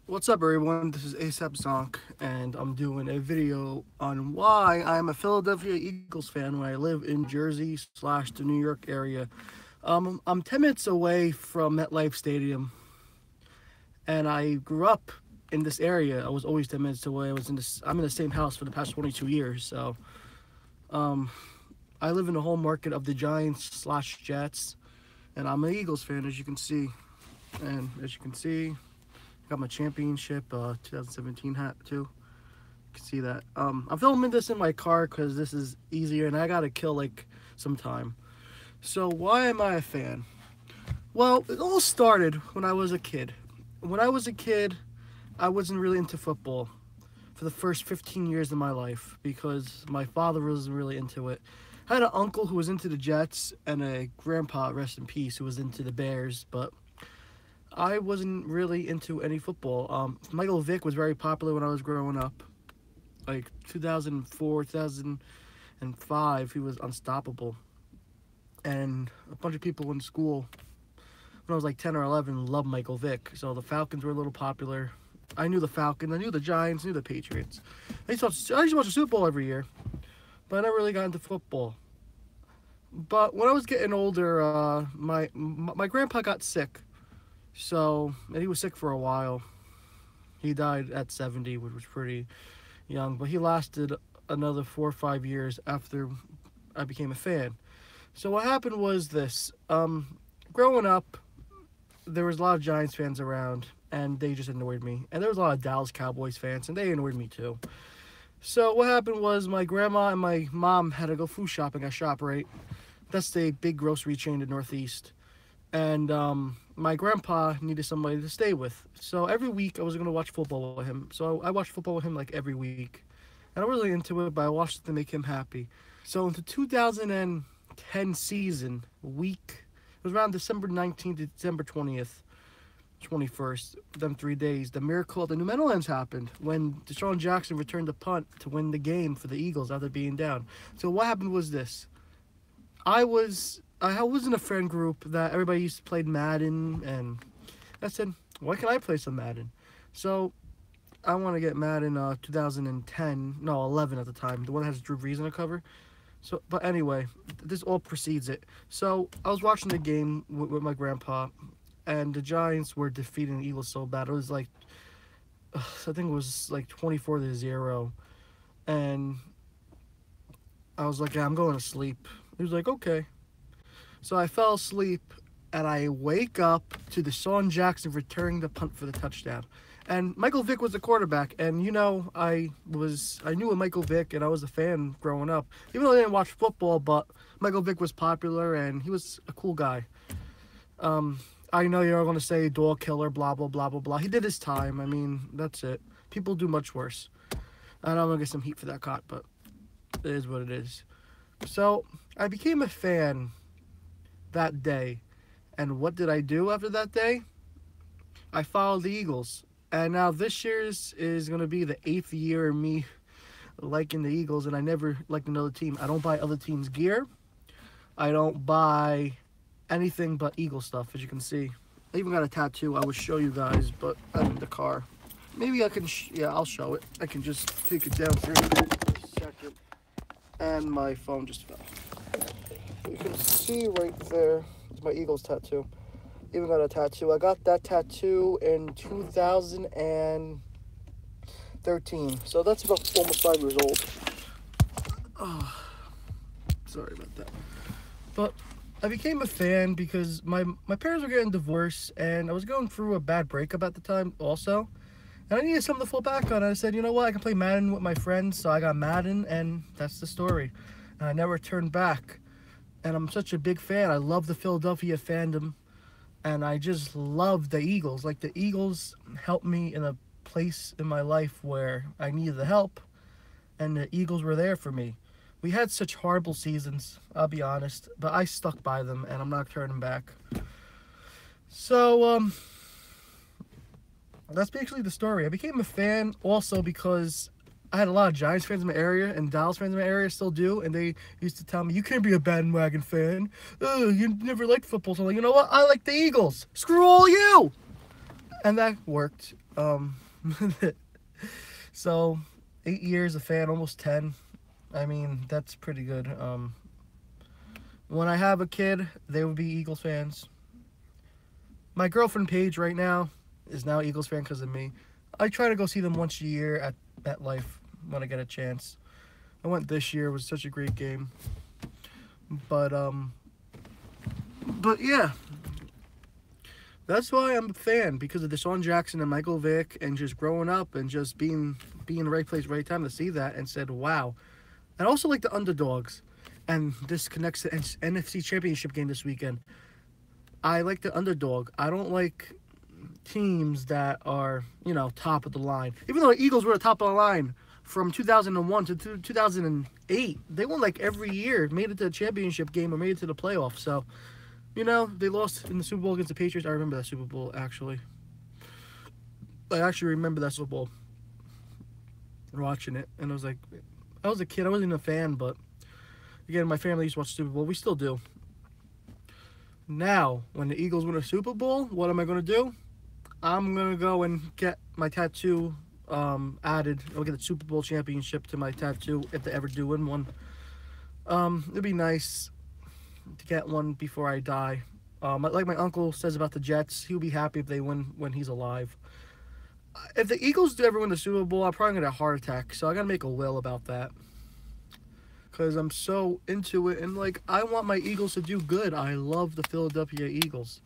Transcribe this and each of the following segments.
What's up, everyone? This is ASAP Zonk, and I'm doing a video on why I'm a Philadelphia Eagles fan when I live in Jersey slash the New York area. I'm 10 minutes away from MetLife Stadium, and I grew up in this area. I was always 10 minutes away. I'm in the same house for the past 22 years. Um, I live in the home market of the Giants slash Jets, and I'm an Eagles fan, as you can see. And as you can see, got my championship 2017 hat too. You can see that. I'm filming this in my car because this is easier, and I gotta kill like some time. So why am I a fan? Well, it all started when I was a kid. When I was a kid, I wasn't really into football for the first 15 years of my life because my father wasn't really into it. I had an uncle who was into the Jets and a grandpa, rest in peace, who was into the Bears, but I wasn't really into any football. Michael Vick was very popular when I was growing up. Like 2004, 2005, he was unstoppable. And a bunch of people in school, when I was like 10 or 11, loved Michael Vick. So the Falcons were a little popular. I knew the Falcons, I knew the Giants, I knew the Patriots. I used to watch the Super Bowl every year, but I never really got into football. But when I was getting older, my grandpa got sick. And he was sick for a while. He died at 70, which was pretty young, but he lasted another 4 or 5 years after I became a fan. So what happened was this. Growing up, there was a lot of Giants fans around, and they just annoyed me. And there was a lot of Dallas Cowboys fans, and they annoyed me too. So what happened was my grandma and my mom had to go food shopping at ShopRite. That's the big grocery chain in the Northeast. And my grandpa needed somebody to stay with. So every week I was going to watch football with him. So I watched football with him like every week. And I'm really into it, but I watched it to make him happy. So in the 2010 season, it was around December 19th to December 20th, 21st, them 3 days, the miracle of the New Meadowlands happened when Deshaun Jackson returned the punt to win the game for the Eagles after being down. So what happened was this. I was in a friend group that everybody used to play Madden, and I said, why can't I play some Madden? So I want to get Madden 2010, no, 11 at the time, the one that has Drew Brees on the cover. So, but anyway, this all precedes it. So I was watching the game with my grandpa, and the Giants were defeating the Eagles so bad. It was like, I think it was like 24-0, and I was like, yeah, I'm going to sleep. He was like, okay. So I fell asleep, and I wake up to Deshaun Jackson returning the punt for the touchdown. And Michael Vick was the quarterback, and I knew of Michael Vick, and I was a fan growing up. Even though I didn't watch football, but Michael Vick was popular, and he was a cool guy. I know you're going to say dog killer, blah, blah, blah, blah, blah. He did his time. I mean, that's it. People do much worse. And I'm going to get some heat for that cot, but it is what it is. So I became a fan that day. And what did I do after that day? I followed the Eagles. And now this year's is going to be the 8th year of me liking the Eagles, and I never liked another team. I don't buy other teams' gear. I don't buy anything but Eagle stuff, as you can see. I even got a tattoo I will show you guys, but I'm in the car. Maybe I can, yeah, I'll show it. I can just take it down for a second. And my phone just fell. You can see right there, it's my Eagles tattoo. Even got a tattoo. I got that tattoo in 2013. So that's about almost 5 years old. Oh, sorry about that. But I became a fan because my parents were getting divorced, and I was going through a bad breakup at the time also. And I needed something to fall back on. I said, you know what, I can play Madden with my friends. So I got Madden, and that's the story. And I never turned back. And I'm such a big fan. I love the Philadelphia fandom. And I just love the Eagles. Like, the Eagles helped me in a place in my life where I needed the help. And the Eagles were there for me. We had such horrible seasons, I'll be honest. But I stuck by them, and I'm not turning back. So, that's basically the story. I became a fan also because I had a lot of Giants fans in my area, and Dallas fans in my area still do, and they used to tell me, you can't be a bandwagon fan. You never liked football. So I'm like, you know what? I like the Eagles. Screw all you! And that worked Um, so 8 years a fan, almost 10. I mean, that's pretty good. When I have a kid, they would be Eagles fans. My girlfriend Paige right now is now Eagles fan because of me. I try to go see them once a year at MetLife when I get a chance. I went this year. It was such a great game. But yeah, that's why I'm a fan, because of Deshaun Jackson and Michael Vick, and just growing up and just being in the right place, right time to see that, and said, wow. And also like the underdogs, and this connects to NFC Championship game this weekend. I like the underdog. I don't like teams that are, top of the line. Even though the Eagles were the top of the line from 2001 to 2008, they won like every year, made it to the championship game or made it to the playoffs. So, they lost in the Super Bowl against the Patriots. I remember that Super Bowl, actually. I actually remember that Super Bowl, watching it. And I was like, I was a kid. I wasn't a fan, but again, my family used to watch Super Bowl. We still do. Now, when the Eagles win a Super Bowl, what am I going to do? I'm going to go and get my tattoo added. I'll get the Super Bowl championship to my tattoo if they ever do win one. It'd be nice to get one before I die. Like my uncle says about the Jets, he'll be happy if they win when he's alive. If the Eagles do ever win the Super Bowl, I'm probably going to get a heart attack. So I got to make a will about that, because I'm so into it, and like, I want my Eagles to do good. I love the Philadelphia Eagles.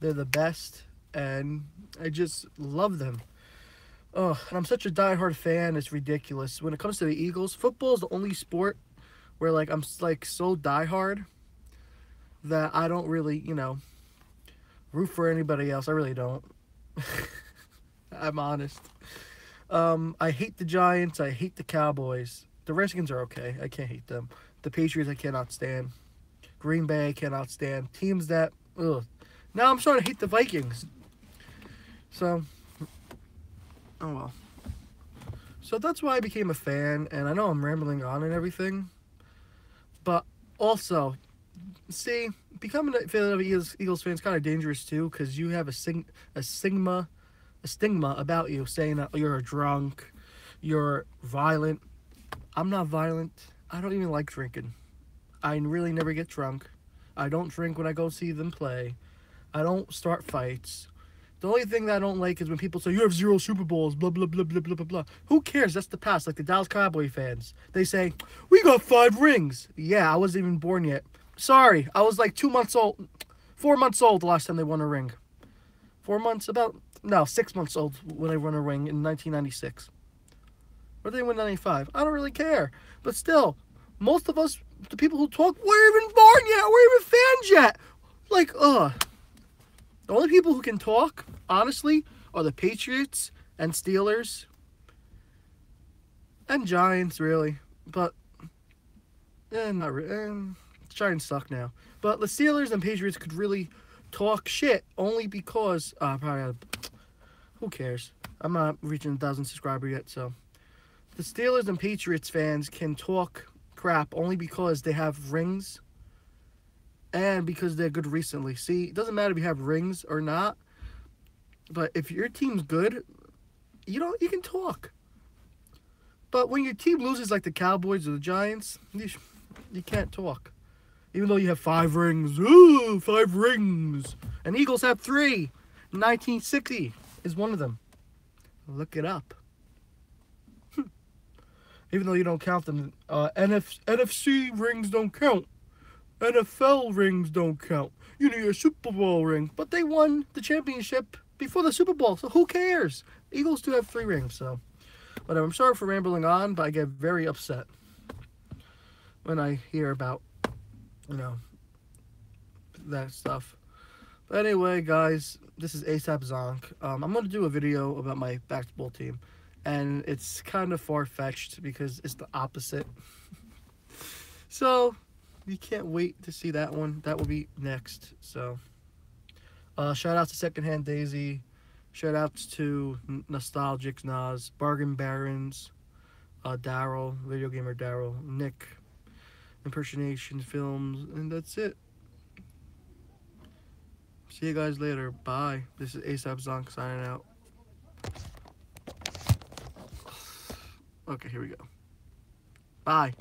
They're the best, and I just love them. Oh, and I'm such a diehard fan, it's ridiculous. When it comes to the Eagles, football is the only sport where like I'm like so diehard that I don't really, root for anybody else. I really don't. I'm honest. I hate the Giants. I hate the Cowboys. The Redskins are okay. I can't hate them. The Patriots I cannot stand. Green Bay I cannot stand. Teams that, ugh. Now I'm starting to hate the Vikings. So, oh well. So that's why I became a fan, and I know I'm rambling on and everything. But also, see, becoming a Philadelphia Eagles fan is kind of dangerous too, because you have a stigma about you, saying that you're a drunk, you're violent. I'm not violent. I don't even like drinking. I really never get drunk. I don't drink when I go see them play. I don't start fights. The only thing that I don't like is when people say, you have 0 Super Bowls, blah, blah, blah, blah, blah, blah, blah. Who cares? That's the past. Like the Dallas Cowboy fans. They say, we got 5 rings. Yeah, I wasn't even born yet. Sorry, I was like 2 months old. 4 months old the last time they won a ring. 4 months? 6 months old when they won a ring in 1996. Or did they win 95? I don't really care. But still, most of us, the people who talk, we're even born yet. We're even fans yet. Like, the only people who can talk, honestly, are the Patriots and Steelers and Giants, really. But, not really. Giants suck now. But the Steelers and Patriots could really talk shit only because, who cares? I'm not reaching 1,000 subscribers yet, so. The Steelers and Patriots fans can talk crap only because they have rings and because they're good recently. See, it doesn't matter if you have rings or not, but if your team's good, you can talk. But when your team loses like the Cowboys or the Giants, you can't talk. Even though you have 5 rings. Ooh, 5 rings. And Eagles have 3. 1960 is one of them. Look it up. Even though you don't count them, NFC rings don't count. NFL rings don't count. You need a Super Bowl ring. But they won the championship before the Super Bowl, so who cares? Eagles do have 3 rings, so whatever. I'm sorry for rambling on, but I get very upset when I hear about, that stuff. But anyway, guys, this is ASAP Zonk. I'm going to do a video about my basketball team. And it's kind of far-fetched because it's the opposite. So, you can't wait to see that one. That will be next. So, shout out to Secondhand Daisy. Shout outs to Nostalgic Nas, Bargain Barons, Daryl, Video Gamer Daryl, Nick, Impersonation Films, and that's it. See you guys later. Bye. This is ASAP Zonk signing out. Okay, here we go. Bye.